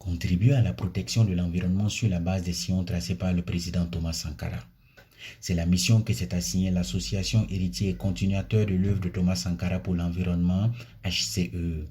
contribuer à la protection de l'environnement sur la base des sillons tracés par le président Thomas Sankara. C'est la mission que s'est assignée l'association héritier et continuateur de l'œuvre de Thomas Sankara pour l'environnement, HCE.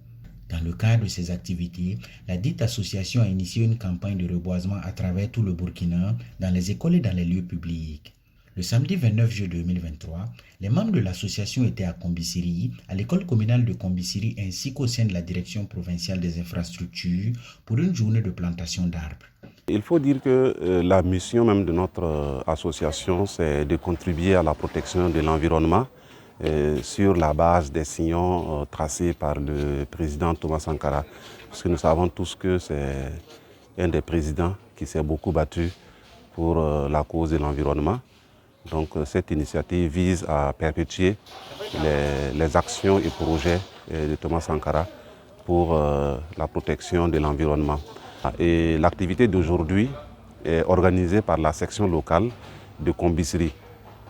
Dans le cadre de ces activités, la dite association a initié une campagne de reboisement à travers tout le Burkina, dans les écoles et dans les lieux publics. Le samedi 29 juillet 2023, les membres de l'association étaient à Kombisiri, à l'école communale de Kombisiri ainsi qu'au sein de la direction provinciale des infrastructures pour une journée de plantation d'arbres. Il faut dire que la mission même de notre association, c'est de contribuer à la protection de l'environnement sur la base des sillons tracés par le président Thomas Sankara. Parce que nous savons tous que c'est un des présidents qui s'est beaucoup battu pour la cause de l'environnement. Donc cette initiative vise à perpétuer les actions et projets de Thomas Sankara pour la protection de l'environnement. Et l'activité d'aujourd'hui est organisée par la section locale de Kombisiri.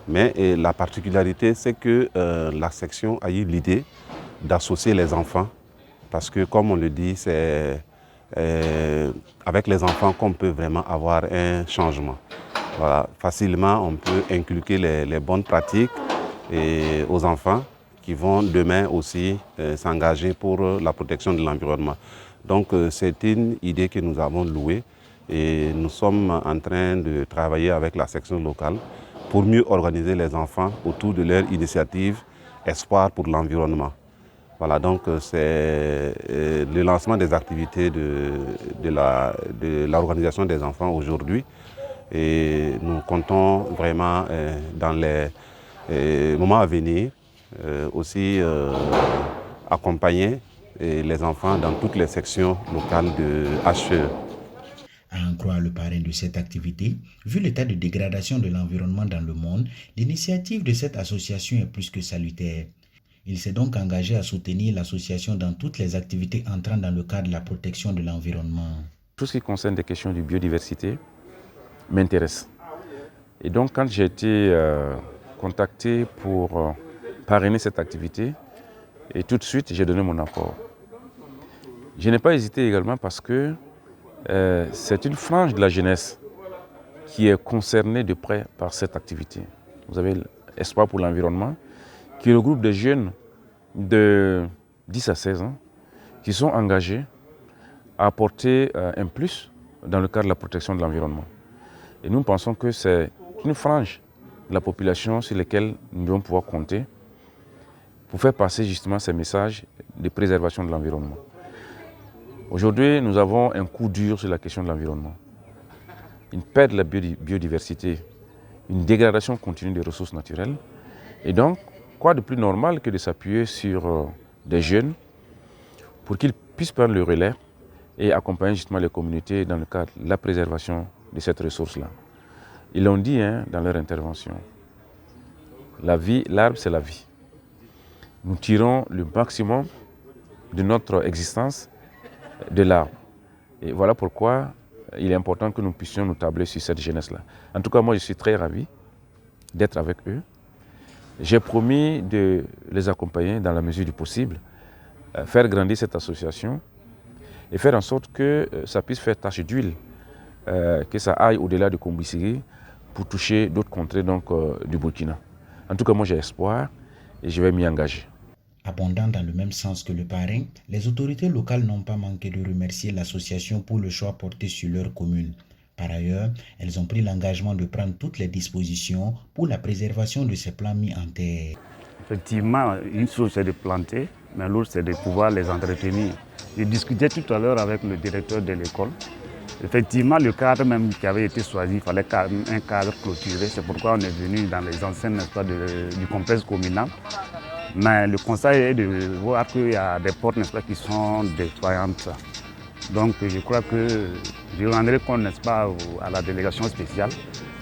Mais la particularité, c'est que la section a eu l'idée d'associer les enfants, parce que comme on le dit, c'est avec les enfants qu'on peut vraiment avoir un changement. Voilà, facilement, on peut inculquer les bonnes pratiques aux enfants qui vont demain aussi s'engager pour la protection de l'environnement. Donc c'est une idée que nous avons louée et nous sommes en train de travailler avec la section locale pour mieux organiser les enfants autour de leur initiative Espoir pour l'environnement. Voilà, donc c'est le lancement des activités de l'organisation des enfants aujourd'hui. Et nous comptons vraiment dans les moments à venir aussi accompagner les enfants dans toutes les sections locales de HCE. À en croire le parrain de cette activité, vu l'état de dégradation de l'environnement dans le monde, l'initiative de cette association est plus que salutaire. Il s'est donc engagé à soutenir l'association dans toutes les activités entrant dans le cadre de la protection de l'environnement. Tout ce qui concerne les questions de biodiversité m'intéresse. Et donc quand j'ai été contacté pour parrainer cette activité, et tout de suite j'ai donné mon accord. Je n'ai pas hésité également parce que c'est une frange de la jeunesse qui est concernée de près par cette activité. Vous avez l'Espoir pour l'environnement, qui regroupe des jeunes de 10 à 16 ans qui sont engagés à apporter un plus dans le cadre de la protection de l'environnement. Et nous pensons que c'est une frange de la population sur laquelle nous devons pouvoir compter pour faire passer justement ces messages de préservation de l'environnement. Aujourd'hui, nous avons un coup dur sur la question de l'environnement. Une perte de la biodiversité, une dégradation continue des ressources naturelles. Et donc, quoi de plus normal que de s'appuyer sur des jeunes pour qu'ils puissent prendre le relais et accompagner justement les communautés dans le cadre de la préservation de cette ressource-là. Ils l'ont dit dans leur intervention. La vie, l'arbre, c'est la vie. Nous tirons le maximum de notre existence de l'arbre. Et voilà pourquoi il est important que nous puissions nous tabler sur cette jeunesse-là. En tout cas, moi, je suis très ravi d'être avec eux. J'ai promis de les accompagner dans la mesure du possible, faire grandir cette association et faire en sorte que ça puisse faire tache d'huile, que ça aille au-delà de Kombisiri pour toucher d'autres contrées du Burkina. En tout cas, moi, j'ai espoir et je vais m'y engager. Abondant dans le même sens que le parrain, les autorités locales n'ont pas manqué de remercier l'association pour le choix porté sur leur commune. Par ailleurs, elles ont pris l'engagement de prendre toutes les dispositions pour la préservation de ces plants mis en terre. Effectivement, une chose c'est de planter, mais l'autre c'est de pouvoir les entretenir. Je discutais tout à l'heure avec le directeur de l'école. Effectivement, le cadre même qui avait été choisi, il fallait un cadre clôturé. C'est pourquoi on est venu dans les enseignes du complexe communal. Mais le conseil est de voir qu'il y a des portes qui sont défaillantes. Donc je crois que je rendrai compte à la délégation spéciale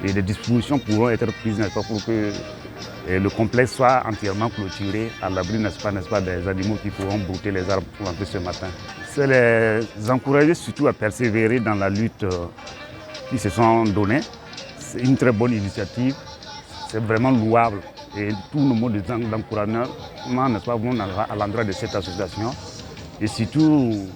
et des dispositions pourront être prises pour que le complexe soit entièrement clôturé à l'abri des animaux qui pourront brouter les arbres pour entrer ce matin. C'est les encourager surtout à persévérer dans la lutte qui se sont donnés. C'est une très bonne initiative, c'est vraiment louable. Et tous nos mots d'encouragement vont à l'endroit de cette association. Et surtout,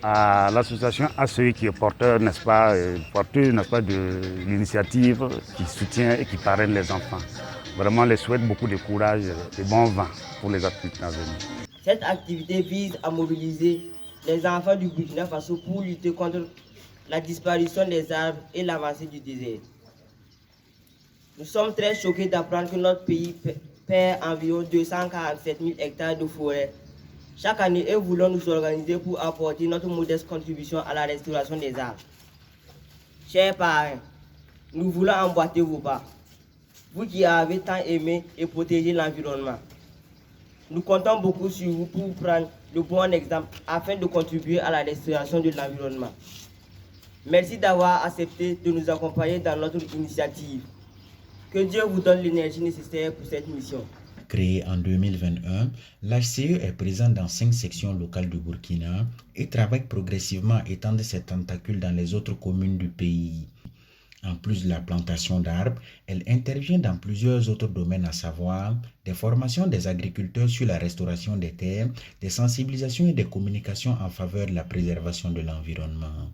à l'association ACE qui est porteur, n'est-ce pas, de l'initiative qui soutient et qui parraine les enfants. Vraiment, les souhaite beaucoup de courage et bon vent pour les activités à venir. Cette activité vise à mobiliser les enfants du Burkina Faso pour lutter contre la disparition des arbres et l'avancée du désert. Nous sommes très choqués d'apprendre que notre pays perd environ 247 000 hectares de forêt chaque année et voulons nous organiser pour apporter notre modeste contribution à la restauration des arbres. Chers parents, nous voulons emboîter vos pas. Vous qui avez tant aimé et protégé l'environnement. Nous comptons beaucoup sur vous pour prendre le bon exemple afin de contribuer à la restauration de l'environnement. Merci d'avoir accepté de nous accompagner dans notre initiative. Que Dieu vous donne l'énergie nécessaire pour cette mission. Créé en 2021, l'HCE est présent dans 5 sections locales du Burkina et travaille progressivement à étendre ses tentacules dans les autres communes du pays. En plus de la plantation d'arbres, elle intervient dans plusieurs autres domaines, à savoir des formations des agriculteurs sur la restauration des terres, des sensibilisations et des communications en faveur de la préservation de l'environnement.